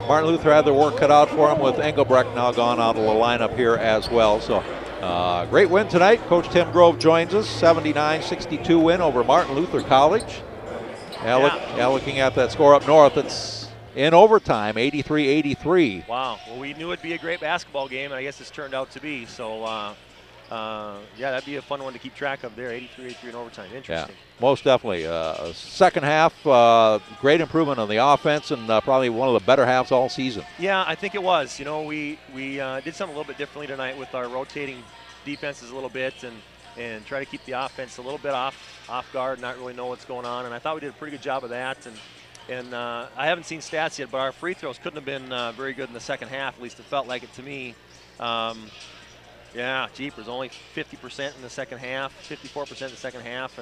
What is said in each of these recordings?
Martin Luther had their work cut out for them with Engelbrecht now gone out of the lineup here as well. So great win tonight. Coach Tim Grove joins us. 79-62 win over Martin Luther College. Looking at that score up north, it's in overtime, 83-83. Wow. Well, we knew it'd be a great basketball game, and I guess it's turned out to be. So, that'd be a fun one to keep track of there, 83-83 in overtime. Interesting. Yeah, most definitely. Second half, great improvement on the offense, and probably one of the better halves all season. Yeah, I think it was. You know, we did something a little bit differently tonight with our rotating defenses a little bit and try to keep the offense a little bit off guard, not really know what's going on. And I thought we did a pretty good job of that. And I haven't seen stats yet, but our free throws couldn't have been very good in the second half. At least it felt like it to me. Yeah, jeepers, only 50% in the second half, 54% in the second half.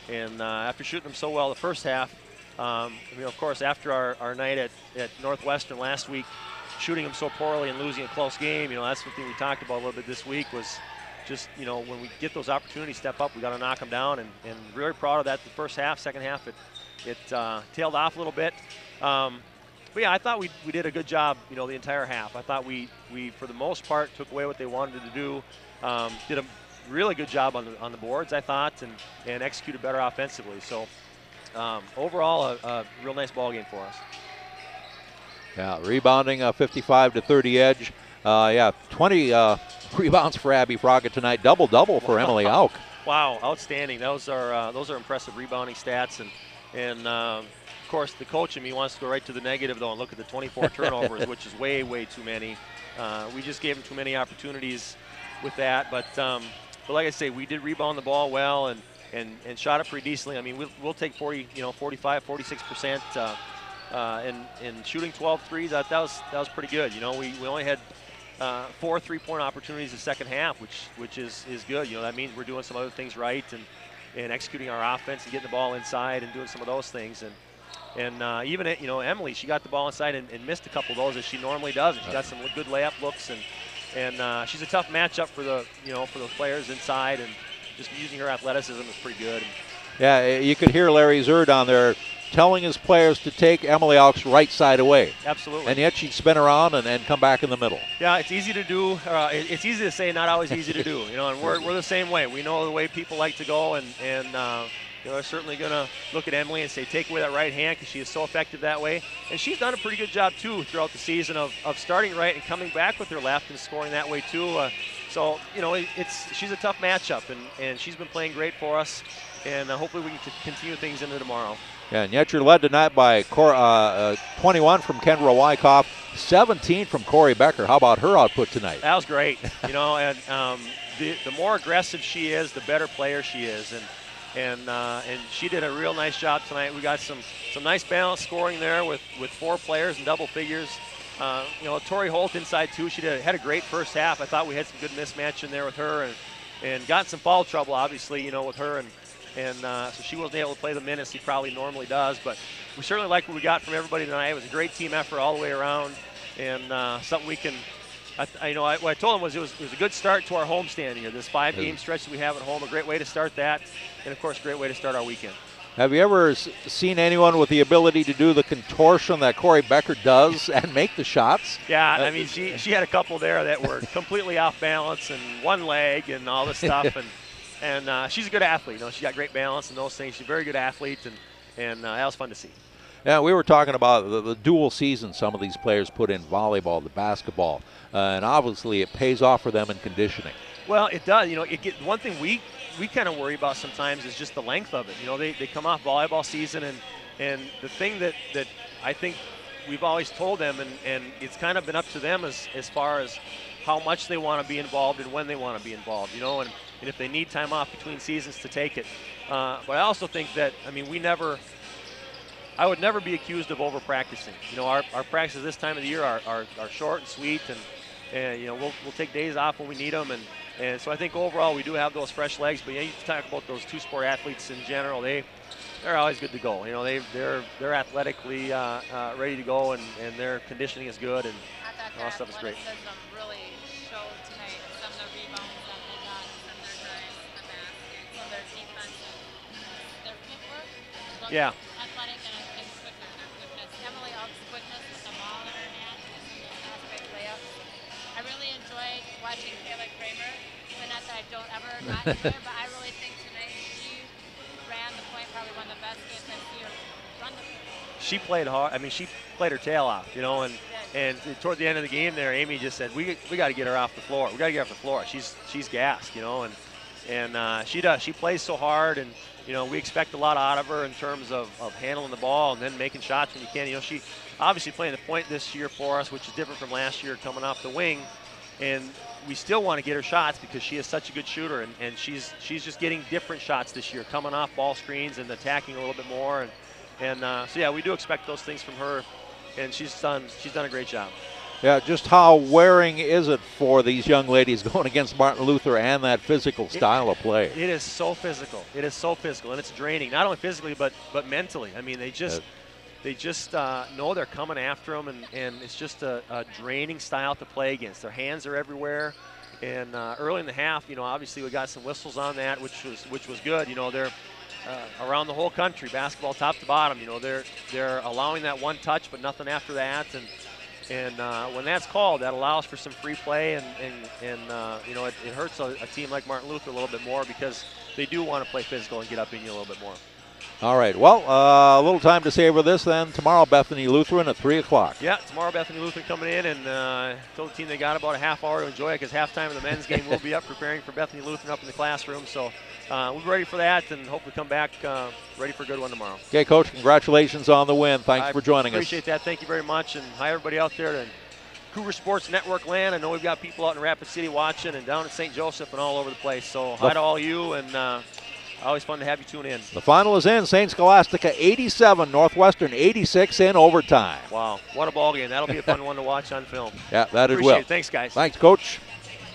And after shooting them so well the first half, of course, after our night at Northwestern last week, shooting them so poorly and losing a close game, that's the thing we talked about a little bit this week was just, when we get those opportunities step up, we got to knock them down. And really proud of that the first half. Second half, it tailed off a little bit. But yeah, I thought we did a good job, the entire half. I thought we for the most part took away what they wanted to do. Did a really good job on the boards, I thought, and executed better offensively. So overall, a real nice ball game for us. Yeah, rebounding 55-30 edge. 20 rebounds for Abby Froggett tonight. Double-double for Emily Auk. Wow, outstanding. Those are impressive rebounding stats, and of course, the coach in me wants to go right to the negative, though, and look at the 24 turnovers, which is way, way too many. We just gave them too many opportunities with that. But like I say, we did rebound the ball well and shot it pretty decently. I mean, we'll take 45, 46%. And shooting 12 threes, that was pretty good. We only had 4 3-point opportunities the second half, which is good. That means we're doing some other things right and executing our offense and getting the ball inside and doing some of those things. And even Emily, she got the ball inside and missed a couple of those as she normally does. And she got some good layup looks, and she's a tough matchup for the players inside, and just using her athleticism is pretty good. Yeah, you could hear Larry Zerd on there telling his players to take Emily Auk's right side away. Absolutely. And yet she'd spin around and come back in the middle. Yeah, it's easy to do. It's easy to say, not always easy to do. And we're the same way. We know the way people like to go, and they're certainly going to look at Emily and say, take away that right hand because she is so effective that way. And she's done a pretty good job, too, throughout the season of starting right and coming back with her left and scoring that way, too. So, she's a tough matchup, and she's been playing great for us. And hopefully we can continue things into tomorrow. Yeah, and yet you're led tonight by 21 from Kendra Wyckoff, 17 from Corey Becker. How about her output tonight? That was great. And the more aggressive she is, the better player she is. And she did a real nice job tonight. We got some nice balanced scoring there with 4 players in double figures. Tori Holt inside too. She had a great first half. I thought we had some good mismatch in there with her and got some foul trouble, obviously, with her. And so she wasn't able to play the minutes he probably normally does. But we certainly like what we got from everybody tonight. It was a great team effort all the way around, and something we can. What I told him was it was a good start to our homestand here. This 5-game stretch that we have at home, a great way to start that, and of course, a great way to start our weekend. Have you ever seen anyone with the ability to do the contortion that Corey Becker does and make the shots? Yeah, I mean, she had a couple there that were completely off balance and one leg and all this stuff, and she's a good athlete. She got great balance and those things. She's a very good athlete, and that was fun to see. Yeah, we were talking about the dual season some of these players put in volleyball, the basketball, and obviously it pays off for them in conditioning. Well, it does. One thing we kind of worry about sometimes is just the length of it. They come off volleyball season, and the thing that I think we've always told them, and it's kind of been up to them as far as how much they want to be involved and when they want to be involved, and if they need time off between seasons to take it. But I also think that, I would never be accused of over practicing. Our practices this time of the year are short and sweet, and we'll take days off when we need them, and so I think overall we do have those fresh legs. But you talk about those two-sport athletes in general, they're always good to go. They're athletically ready to go, and their conditioning is good, and all that stuff is great. Really showed tonight. Some of the rebounds that they got, some of their drives to the basket, some of their defense, and their footwork. Yeah. Athletic and quickness. Emily Auk's quickness with the ball in her hand enjoyed watching Taylor Kramer, but not that I don't ever not enjoy it, but I really think tonight she ran the point, probably one of the best games I've seen her run the point. She played hard. I mean, she played her tail off, you know, and toward the end of the game there, Amy just said, we got to get her off the floor. We got to get her off the floor. She's gassed, you know, and she does. She plays so hard, and you know, we expect a lot out of her in terms of handling the ball and then making shots when you can. You know, she obviously playing the point this year for us, which is different from last year coming off the wing, and we still want to get her shots because she is such a good shooter, and she's just getting different shots this year, coming off ball screens and attacking a little bit more, and so yeah, we do expect those things from her, and she's done a great job. Yeah, just how wearing is it for these young ladies going against Martin Luther and that physical style of play? It is so physical. It is so physical, and it's draining, not only physically but mentally. I mean, they just know they're coming after them, and it's just a draining style to play against. Their hands are everywhere, and early in the half, you know, obviously we got some whistles on that, which was good. You know, they're around the whole country, basketball top to bottom. You know, they're allowing that one touch, but nothing after that, and when that's called, that allows for some free play, and you know, it hurts a team like Martin Luther a little bit more because they do want to play physical and get up in you a little bit more. All right, well, a little time to savor this then. Tomorrow, Bethany Lutheran at 3 o'clock. Yeah, tomorrow Bethany Lutheran coming in, and told the team they got about a half hour to enjoy it because halftime of the men's game we'll be up preparing for Bethany Lutheran up in the classroom. So we'll be ready for that and hopefully come back ready for a good one tomorrow. Okay, Coach, congratulations on the win. Thanks for joining us. Appreciate that. Thank you very much, and hi everybody out there to Cougar Sports Network land. I know we've got people out in Rapid City watching and down in St. Joseph and all over the place. So hi to all you, and always fun to have you tune in. The final is in. St. Scholastica 87, Northwestern 86 in overtime. Wow, what a ball game. That'll be a fun one to watch on film. Yeah, that is well. Appreciate it. Thanks, guys. Thanks, Coach.